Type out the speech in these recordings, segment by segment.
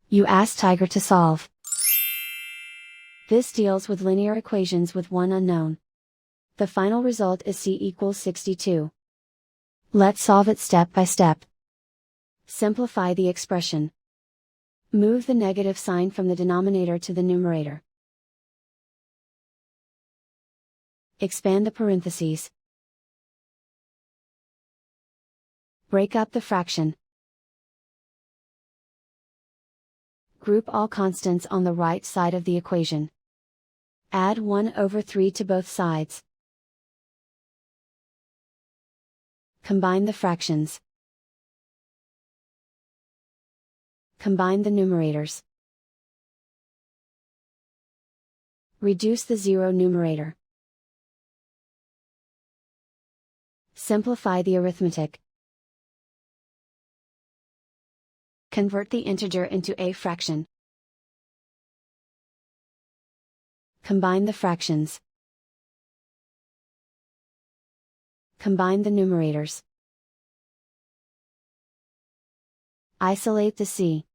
You ask Tiger to solve. This deals with linear equations with one unknown. The final result is c equals 62. Let's solve it step by step. Simplify the expression. Move the negative sign from the denominator to the numerator. Expand the parentheses. Break up the fraction. Group all constants on the right side of the equation. Add 1/3 to both sides. Combine the fractions. Combine the numerators. Reduce the zero numerator. Simplify the arithmetic. Convert the integer into a fraction. Combine the fractions. Combine the numerators. Isolate the c.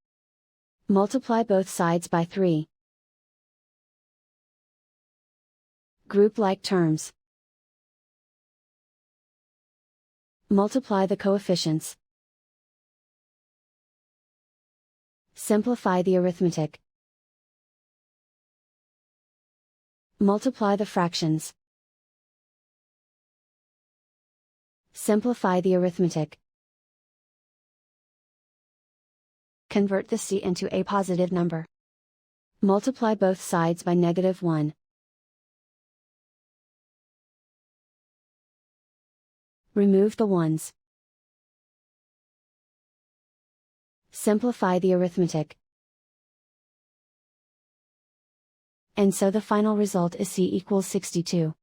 Multiply both sides by 3. Group like terms. Multiply the coefficients. Simplify the arithmetic. Multiply the fractions. Simplify the arithmetic. Convert the c into a positive number. Multiply both sides by -1. Remove the ones. Simplify the arithmetic. And so the final result is c equals 62.